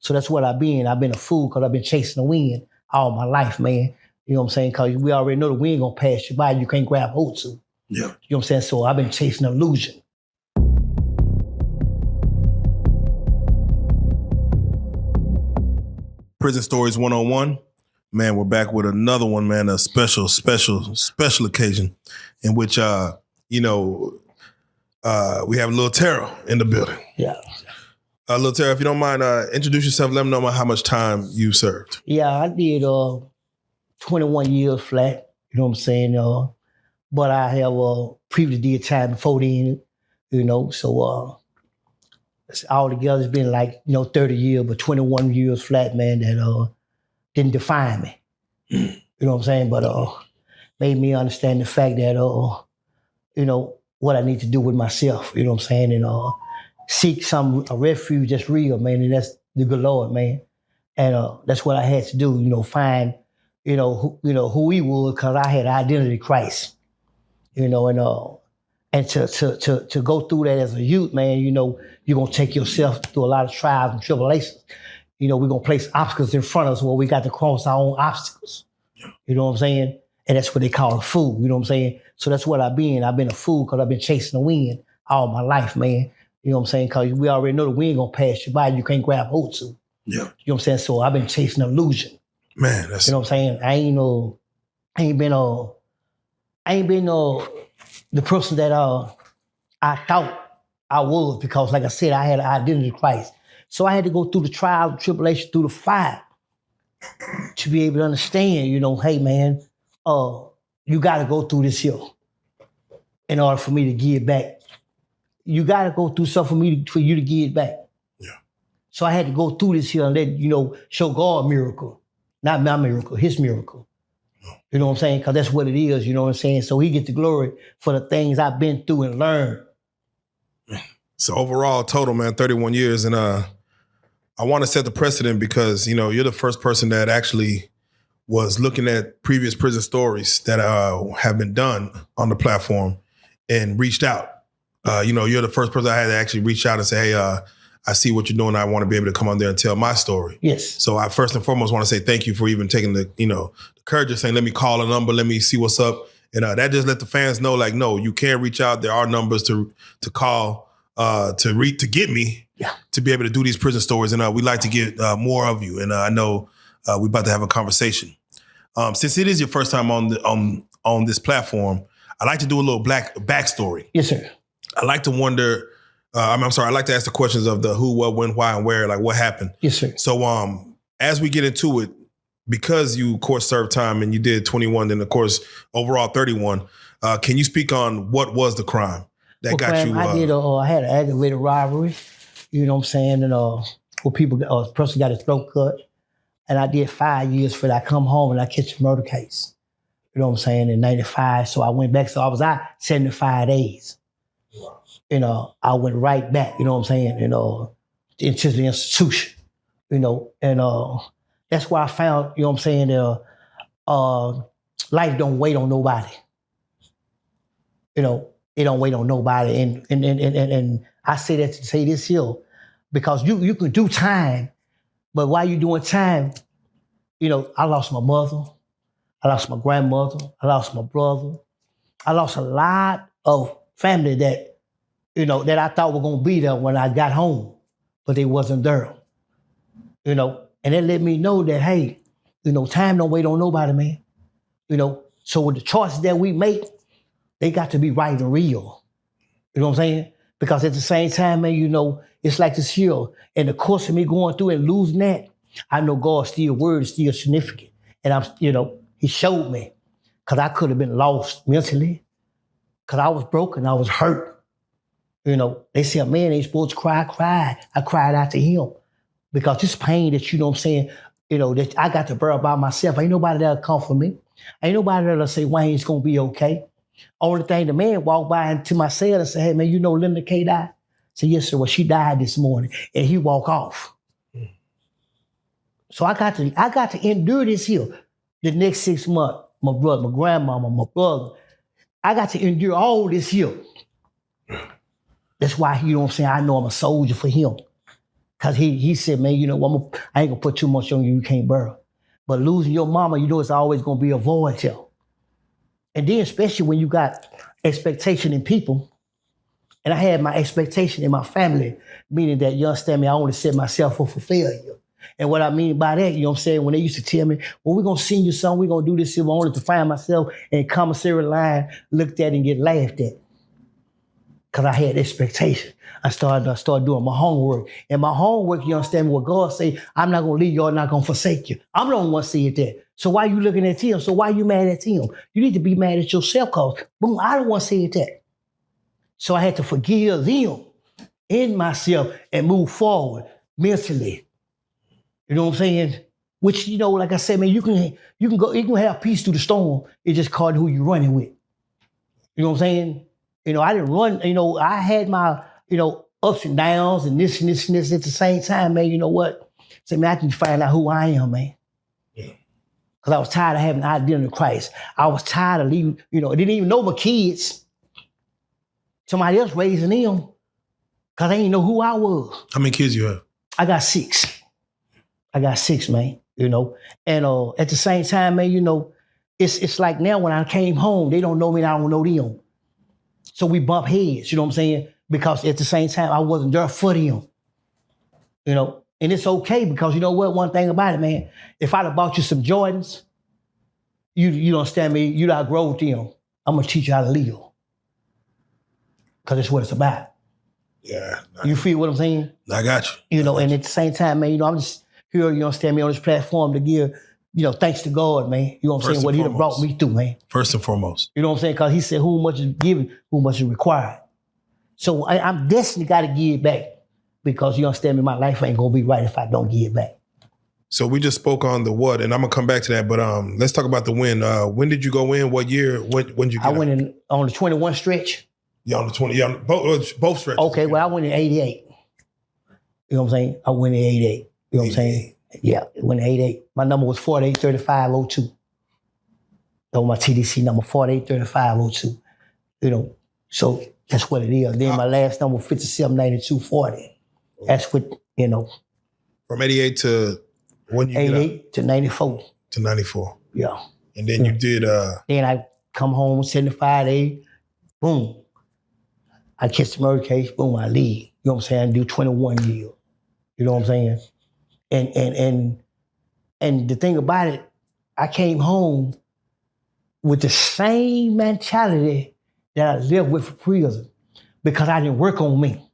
So that's what I've been. I've been a fool because I've been chasing the wind all my life, man. You know what I'm saying? Because we already know the wind gonna pass you by. You can't grab hold to. Yeah. You know what I'm saying? So I've been chasing illusion. Prison Stories 101. Man, we're back with another one, man, a special occasion in which, we have Lil Terrell in the building. Yeah. Lil Terrell, if you don't mind, introduce yourself. Let them know how much time you served. Yeah, I did 21 years flat. You know what I'm saying? But I have previously did time before then, so all together it's been like, 30 years, but 21 years flat, man, that didn't define me. You know what I'm saying? But made me understand the fact that, what I need to do with myself, you know what I'm saying? And seek a refuge that's real, man, and that's the good Lord, man. And that's what I had to do, find, who he was, because I had identity Christ, and to go through that as a youth, man, you're going to take yourself through a lot of trials and tribulations. We're going to place obstacles in front of us where we got to cross our own obstacles. Yeah. You know what I'm saying? And that's what they call a fool, you know what I'm saying? So that's what I've been. I've been a fool because I've been chasing the wind all my life, man. You know what I'm saying? Because we already know the wind going to pass you by. You can't grab hold to. Yeah. You know what I'm saying? So I've been chasing illusion. Man, that's... You know what I'm saying? I ain't been the person that I thought I was, because like I said, I had an identity Christ. So I had to go through the trial, the tribulation, through the fire to be able to understand, hey man, you gotta go through this here in order for me to give back. You gotta go through something for you to give back. Yeah. So I had to go through this here and let, show God a miracle. Not my miracle, his miracle. You know what I'm saying? Because that's what it is, you know what I'm saying? So he gets the glory for the things I've been through and learned. So overall, total, man, 31 years. And I want to set the precedent because, you're the first person that actually was looking at previous prison stories that have been done on the platform and reached out. You're the first person I had to actually reach out and say, hey, I see what you're doing. I want to be able to come on there and tell my story. Yes. So I first and foremost want to say thank you for even taking the courage of saying, let me call a number, let me see what's up. And that just let the fans know, like, no, you can reach out. There are numbers to call, to get me, to be able to do these prison stories. And we'd like to get more of you. And I know we're about to have a conversation. Since it is your first time on this platform, I'd like to do a little backstory. Yes, sir. I like to wonder, I'd like to ask the questions of the who, what, when, why, and where, like what happened. Yes, sir. So as we get into it, because you, of course, served time and you did 21, then, of course, overall 31, can you speak on what was the crime that got you? I had an aggravated robbery, you know what I'm saying? And a person got his throat cut. And I did 5 years for that. I come home and I catch a murder case, you know what I'm saying, in 95. So I went back. So I was out 75 days. I went right back, you know what I'm saying, into the institution, and that's why I found, you know what I'm saying, life don't wait on nobody. It don't wait on nobody. And I say that to say this here, because you can do time, but while you doing time, I lost my mother, I lost my grandmother, I lost my brother, I lost a lot of family that, that I thought were gonna be there when I got home, but they wasn't there. And it let me know that, hey, time don't wait on nobody, man. So with the choices that we make, they got to be right and real. You know what I'm saying? Because at the same time, man, it's like this here. In the course of me going through and losing that, I know God's word is still significant. And he showed me, because I could have been lost mentally, because I was broken, I was hurt. They said, a man ain't supposed to cry. I cried out to him. Because this pain that, you know what I'm saying, that I got to bear by myself. Ain't nobody that'll come for me. Ain't nobody that'll say, Wayne's gonna be okay. Only thing, the man walked by into my cell and said, hey man, Linda K died? I said, yes sir, well she died this morning. And he walked off. So I got to endure this here. The next 6 months, my brother, my grandmama, my brother, I got to endure all this here. That's why, I know I'm a soldier for him. Cause he said, man, you know, I ain't gonna put too much on you, you can't bear. But losing your mama, you know, it's always gonna be a void here. And then especially when you got expectation in people, and I had my expectation in my family, meaning that, you understand me, I only set myself up for failure. And what I mean by that, you know what I'm saying, when they used to tell me, well, we're gonna send you something, we're gonna do this, only to find myself in commissary line, looked at and get laughed at. Cause I had expectation. I started doing my homework. And my homework, you understand me, what God say, I'm not gonna leave you, I'm not gonna forsake you. I'm the only one see it there. So why you looking at him? So why you mad at him? You need to be mad at yourself, cause boom, I don't want to see it there. So I had to forgive them in myself and move forward mentally. You know what I'm saying? Which, you know, like I said, man, you can have peace through the storm. It's just called who you running with. You know what I'm saying? You know, I didn't run, you know, I had my, you know, ups and downs and this and this and this at the same time, man. You know what? So, man, I can find out who I am, man. Because I was tired of having an identity in Christ. I was tired of leaving, you know, I didn't even know my kids. Somebody else raising them. Because I didn't know who I was. How many kids you have? I got 6. Man, you know. And at the same time, man, you know, it's like now when I came home, they don't know me and I don't know them. So we bump heads, you know what I'm saying? Because at the same time, I wasn't there for them. You know, and it's okay because you know what? One thing about it, man, if I'd have bought you some Jordans, you don't understand me, you'd outgrow them. I'm going to teach you how to live. Because that's what it's about. Yeah. You feel what I'm saying? I got you. You know, and at the same time, man, you know, I'm just here, you understand me, on this platform to give, you know, thanks to God, man. You know what I'm saying? What he done brought me through, man. First and foremost. You know what I'm saying? Because he said, who much is given, who much is required. So I'm destined to got to give back because you understand me, my life ain't going to be right if I don't give back. So we just spoke on the what, and I'm going to come back to that, but let's talk about the win. When did you go in? What year? When did you get I went in on the 21 stretch. Yeah, on the 20. Yeah, both stretches. Okay, well, I went in 88. You know what I'm saying? I went in 88. You know what I'm saying? Yeah, it went in 88. My number was 483502. So my TDC number 483502. You know, so that's what it is. Then my last number 579240. That's what, you know. From 88 to when you 88 to 94. To 94. Yeah. And then you did Then I come home 75 days, boom. I catch the murder case, boom, I leave. You know what I'm saying? I do 21 years. You know what I'm saying? And the thing about it, I came home with the same mentality that I lived with for prison because I didn't work on me.